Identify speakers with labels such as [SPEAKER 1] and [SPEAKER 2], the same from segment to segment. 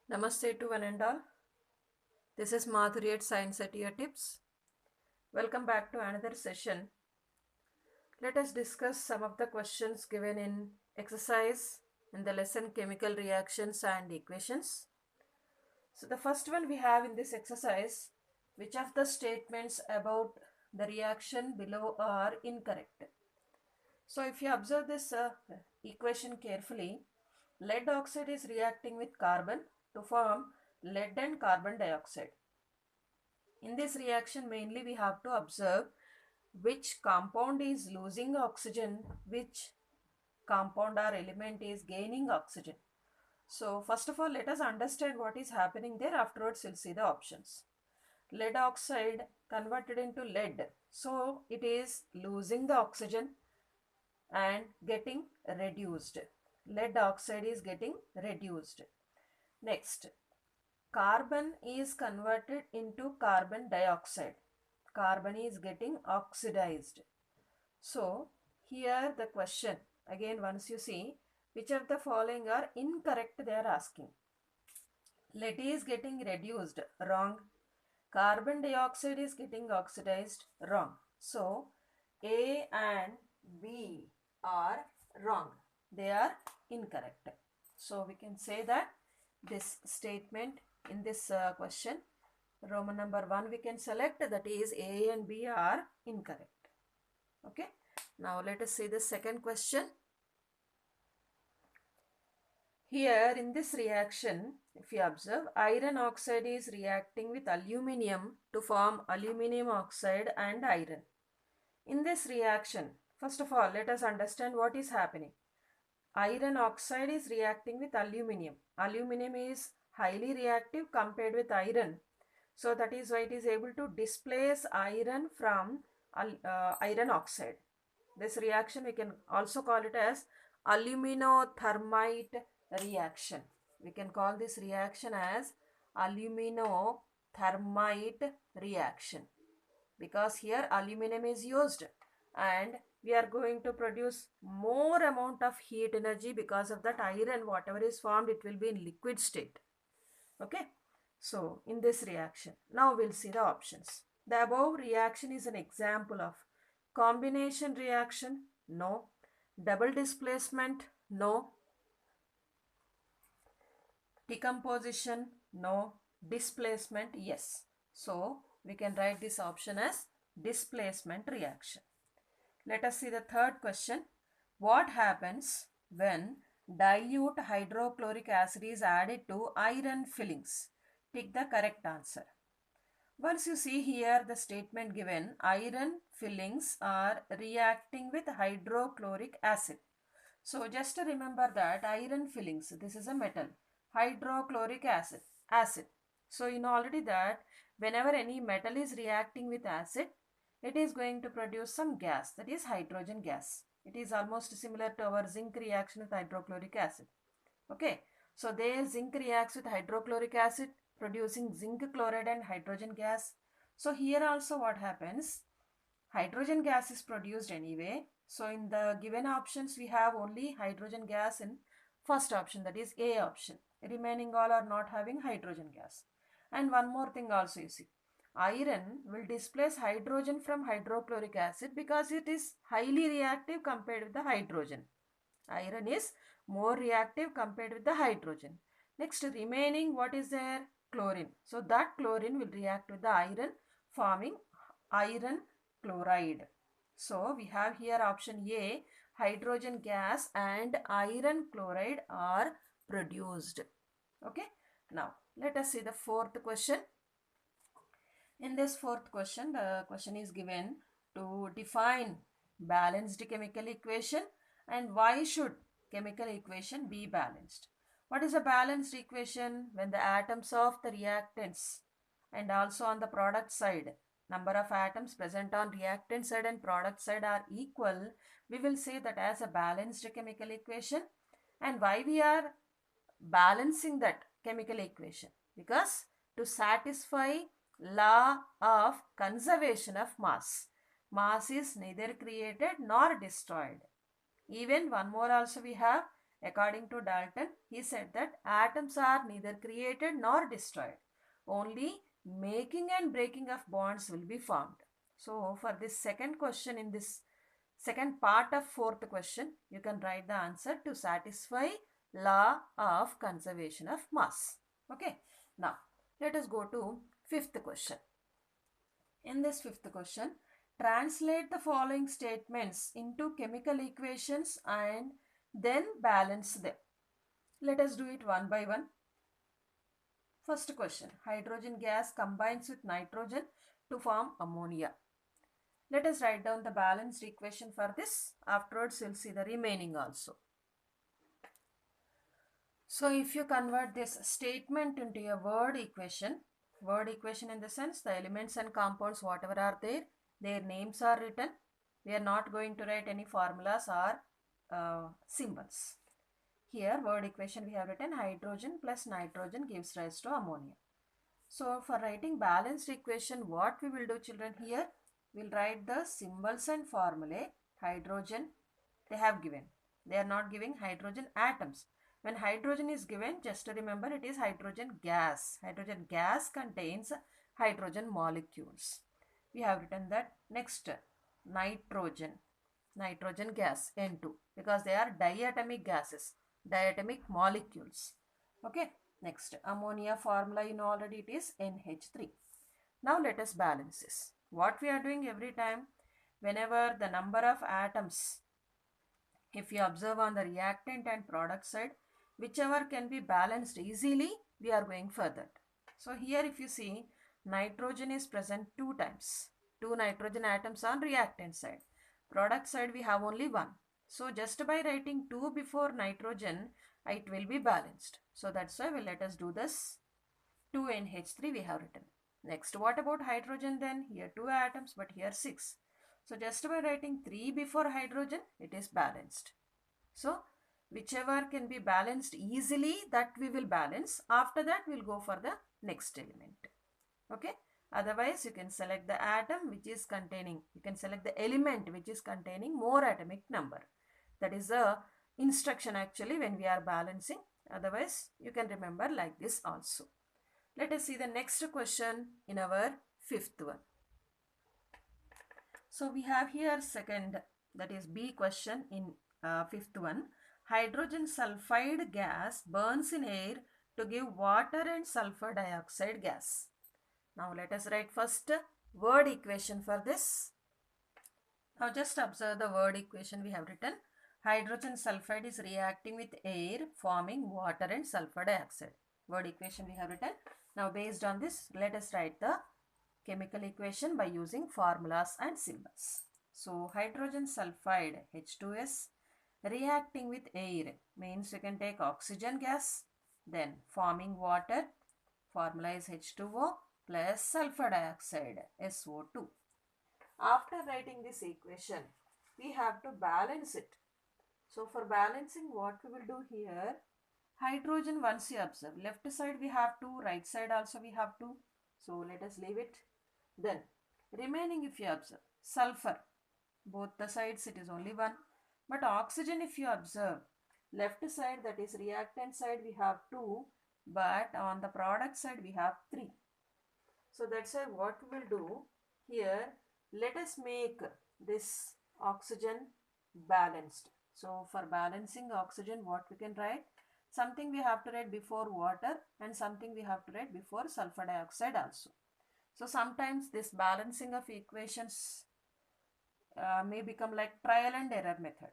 [SPEAKER 1] Namaste to one and all. This is Madhuri at Science at Your Tips. Welcome back to another session. Let us discuss some of the questions given in exercise in the lesson Chemical Reactions and Equations. So the first one we have in this exercise, which of the statements about the reaction below are incorrect? So if you observe this equation carefully, lead oxide is reacting with carbon to form lead and carbon dioxide. In this reaction, mainly we have to observe which compound is losing oxygen, which compound or element is gaining oxygen. So first of all, let us understand what is happening there. Afterwards, we'll see the options. Lead oxide converted into lead. So it is losing the oxygen and getting reduced. Lead oxide is getting reduced. Next, carbon is converted into carbon dioxide. Carbon is getting oxidized. So here the question, again once you see, which of the following are incorrect, they are asking. Lead is getting reduced, wrong. Carbon dioxide is getting oxidized, wrong. So A and B are wrong. They are incorrect. So we can say that this statement in this question, Roman number 1 we can select, that is A and B are incorrect. Okay. Now let us see the second question. Here in this reaction, if you observe, iron oxide is reacting with aluminium to form aluminium oxide and iron. In this reaction, first of all, let us understand what is happening. Iron oxide is reacting with aluminium. Aluminium is highly reactive compared with iron. So that is why it is able to displace iron from iron oxide. This reaction we can also call it as aluminothermite reaction. We can call this reaction as aluminothermite reaction because here aluminum is used and we are going to produce more amount of heat energy because of that iron, whatever is formed, it will be in liquid state. Okay. So in this reaction, now we'll see the options. The above reaction is an example of combination reaction, no. Double displacement, no. Decomposition, no. Displacement, yes. So we can write this option as displacement reaction. Let us see the third question. What happens when dilute hydrochloric acid is added to iron fillings? Pick the correct answer. Once you see here the statement given, iron fillings are reacting with hydrochloric acid. So just remember that iron fillings, this is a metal, hydrochloric acid. So you know already that whenever any metal is reacting with acid, it is going to produce some gas, that is hydrogen gas. It is almost similar to our zinc reaction with hydrochloric acid. Okay, so there zinc reacts with hydrochloric acid producing zinc chloride and hydrogen gas. So here also what happens, hydrogen gas is produced anyway. So in the given options we have only hydrogen gas in first option, that is A option. Remaining all are not having hydrogen gas. And one more thing also you see, iron will displace hydrogen from hydrochloric acid because it is highly reactive compared with the hydrogen. Iron is more reactive compared with the hydrogen. Next, remaining what is there? Chlorine. So that chlorine will react with the iron, forming iron chloride. So we have here option A, hydrogen gas and iron chloride are produced. Okay. Now let us see the fourth question. In this fourth question, the question is given to define balanced chemical equation and why should chemical equation be balanced. What is a balanced equation? When the atoms of the reactants and also on the product side, number of atoms present on reactant side and product side are equal, we will say that as a balanced chemical equation. And why we are balancing that chemical equation? Because to satisfy law of conservation of mass. Mass is neither created nor destroyed. Even one more also we have, According to Dalton, he said that atoms are neither created nor destroyed. Only making and breaking of bonds will be formed. So for this second question, in this second part of fourth question, you can write the answer to satisfy law of conservation of mass. Okay. Now let us go to fifth question. In this fifth question, translate the following statements into chemical equations and then balance them. Let us do it one by one. First question, hydrogen gas combines with nitrogen to form ammonia. Let us write down the balanced equation for this. Afterwards, we'll see the remaining also. So if you convert this statement into a word equation in the sense the elements and compounds whatever are there, their names are written. We are not going to write any formulas or symbols. Here word equation we have written hydrogen plus nitrogen gives rise to ammonia. So for writing balanced equation, what we will do, children, here we'll write the symbols and formulae. Hydrogen they have given. They are not giving hydrogen atoms. When hydrogen is given, just to remember, it is hydrogen gas. Hydrogen gas contains hydrogen molecules. We have written that. Next, nitrogen gas, N2, because they are diatomic gases, diatomic molecules. Okay. Next, ammonia formula you know already, it is NH3. Now let us balance this. What we are doing every time, whenever the number of atoms, if you observe on the reactant and product side, whichever can be balanced easily, we are going further. So here if you see, nitrogen is present 2 times. 2 nitrogen atoms on reactant side. Product side we have only 1. So just by writing 2 before nitrogen, it will be balanced. So that's why let us do this. 2NH3 we have written. Next, what about hydrogen then? Here 2 atoms, but here 6. So just by writing 3 before hydrogen, it is balanced. So whichever can be balanced easily, that we will balance. After that, we'll go for the next element. Okay. Otherwise, you can select the atom which is containing, you can select the element which is containing more atomic number. That is the instruction actually when we are balancing. Otherwise, you can remember like this also. Let us see the next question in our fifth one. So we have here second, that is B question in fifth one. Hydrogen sulfide gas burns in air to give water and sulfur dioxide gas. Now let us write first word equation for this. Now just observe the word equation we have written. Hydrogen sulfide is reacting with air forming water and sulfur dioxide. Word equation we have written. Now based on this, let us write the chemical equation by using formulas and symbols. So hydrogen sulfide H2S reacting with air means you can take oxygen gas, then forming water, formula is H2O plus sulfur dioxide SO2. After writing this equation, we have to balance it. So for balancing, what we will do here, hydrogen once you observe, left side we have 2, right side also we have 2. So let us leave it. Then remaining if you observe, sulfur, both the sides it is only 1. But oxygen if you observe, left side that is reactant side we have 2, but on the product side we have 3. So that's why what we will do here, let us make this oxygen balanced. So for balancing oxygen, what we can write? Something we have to write before water and something we have to write before sulfur dioxide also. So sometimes this balancing of equations may become like trial and error method.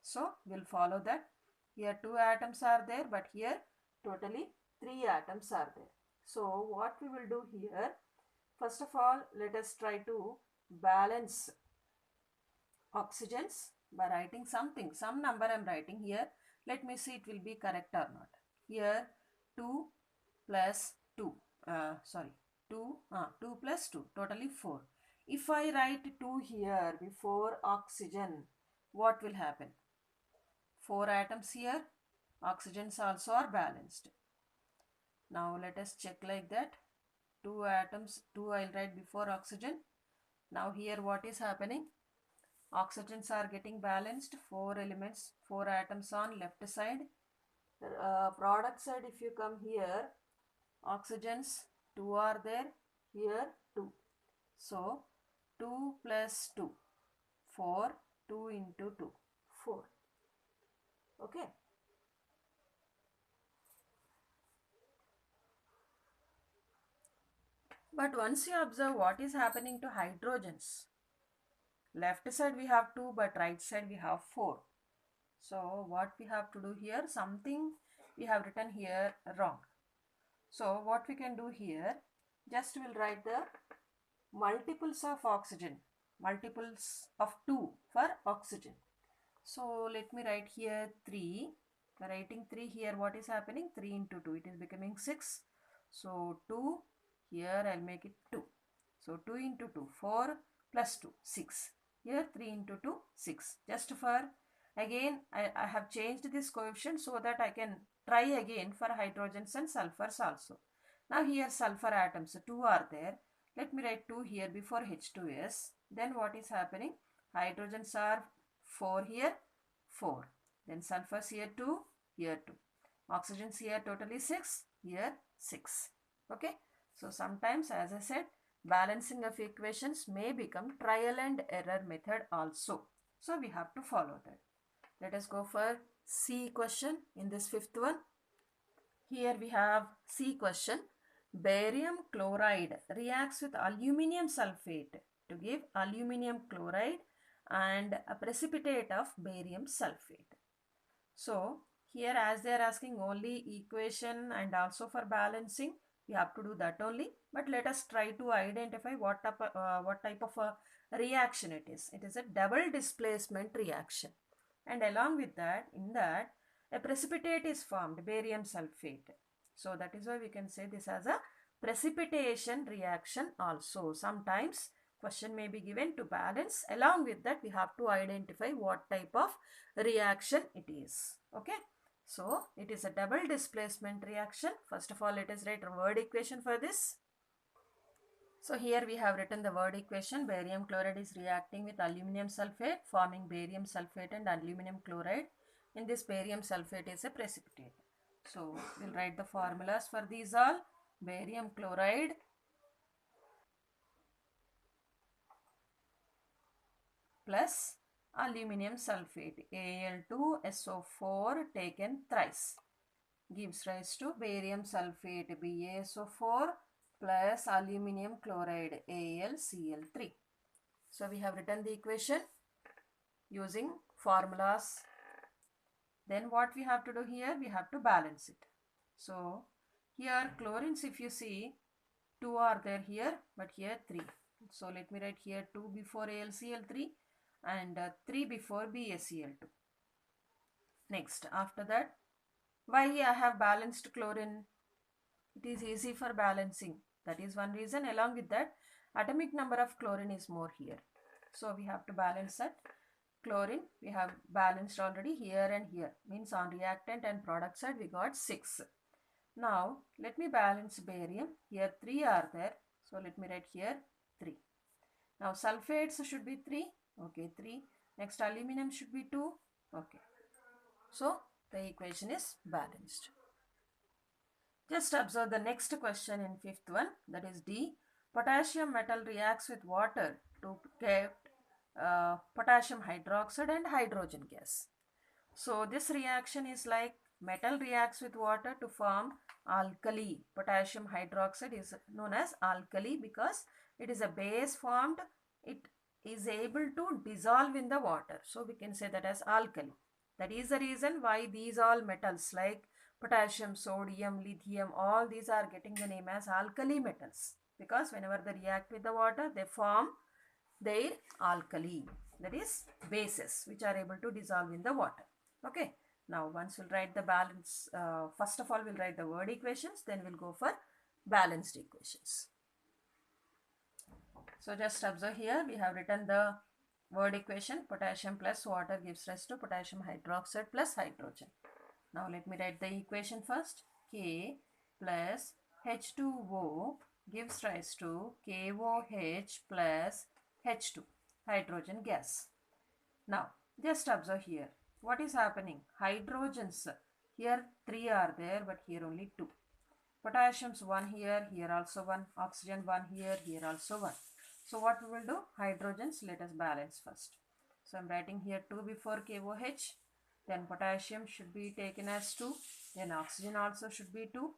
[SPEAKER 1] So we'll follow that. Here 2 atoms are there, but here totally 3 atoms are there. So what we will do here, first of all, let us try to balance oxygens by writing something, some number I am writing here. Let me see it will be correct or not. Here 2 plus 2, 2 plus 2, totally 4. If I write 2 here before oxygen, what will happen? 4 atoms here, oxygens also are balanced. Now let us check like that. 2 atoms, 2 I'll write before oxygen. Now here what is happening? Oxygens are getting balanced. 4 elements, 4 atoms on left side. Product side, if you come here, oxygens 2 are there, here 2. So 2 plus 2, 4, 2 into 2, 4. Okay. But once you observe what is happening to hydrogens, left side we have 2, but right side we have 4. So what we have to do here, something we have written here wrong. So what we can do here, just we'll write the multiples of oxygen, multiples of 2 for oxygen. So let me write here 3. By writing 3 here, what is happening? 3 into 2, it is becoming 6. So 2, here I'll make it 2. So 2 into 2, 4 plus 2, 6. Here 3 into 2, 6. Just for, again, I have changed this coefficient so that I can try again for hydrogens and sulfurs also. Now here sulfur atoms, 2 are there. Let me write 2 here before H2S. Then what is happening? Hydrogens are 4 here, 4. Then sulfurs here 2, here 2. Oxygens here totally 6, here 6. Okay. So sometimes, as I said, balancing of equations may become trial and error method also. So we have to follow that. Let us go for C question in this fifth one. Here we have C question. Barium chloride reacts with aluminium sulfate to give aluminium chloride and a precipitate of barium sulfate. So here, as they are asking only equation and also for balancing, we have to do that only. But let us try to identify what type of a reaction it is. It is a double displacement reaction. And along with that, in that, a precipitate is formed, barium sulfate. So that is why we can say this as a precipitation reaction also. Sometimes question may be given to balance. Along with that, we have to identify what type of reaction it is. Okay. So it is a double displacement reaction. First of all, let us write a word equation for this. So here we have written the word equation. Barium chloride is reacting with aluminum sulfate, forming barium sulfate and aluminum chloride. In this, barium sulfate is a precipitate. So we'll write the formulas for these all. Barium chloride plus aluminum sulfate, Al2SO4 taken thrice, gives rise to barium sulfate, BaSO4 plus aluminum chloride, AlCl3. So we have written the equation using formulas. Then what we have to do here, we have to balance it. So here chlorines, if you see, 2 are there here, but here 3. So let me write here 2 before AlCl3 and 3 before BaCl2. Next, after that, why I have balanced chlorine? It is easy for balancing. That is one reason. Along with that, atomic number of chlorine is more here. So we have to balance that. Chlorine we have balanced already here and here. Means on reactant and product side we got 6. Now let me balance barium. Here 3 are there. So let me write here 3. Now sulfates should be 3. Okay, 3. Next aluminum should be 2. Okay. So the equation is balanced. Just observe the next question in fifth one, that is D. Potassium metal reacts with water to get potassium hydroxide and hydrogen gas. So this reaction is like metal reacts with water to form alkali. Potassium hydroxide is known as alkali because it is a base formed. It is able to dissolve in the water. So we can say that as alkali. That is the reason why these all metals like potassium, sodium, lithium, all these are getting the name as alkali metals. Because whenever they react with the water, they form their alkali. That is bases which are able to dissolve in the water. Okay. Now once we'll write the balance, first of all we'll write the word equations, then we'll go for balanced equations. So just observe here, we have written the word equation. Potassium plus water gives rise to potassium hydroxide plus hydrogen. Now let me write the equation first. K plus H2O gives rise to KOH plus H2, hydrogen gas. Now, just observe here. What is happening? Hydrogens, here 3 are there, but here only 2. Potassium's 1 here, here also 1. Oxygen 1 here, here also 1. So what we will do? Hydrogens, let us balance first. So I'm writing here 2 before KOH. Then potassium should be taken as 2. Then oxygen also should be 2.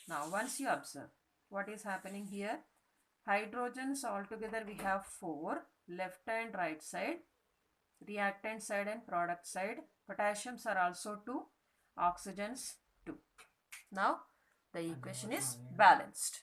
[SPEAKER 1] Now once you observe, what is happening here? Hydrogens altogether we have 4, left and right side, reactant side and product side. Potassiums are also 2, oxygens 2. Now the equation is balanced.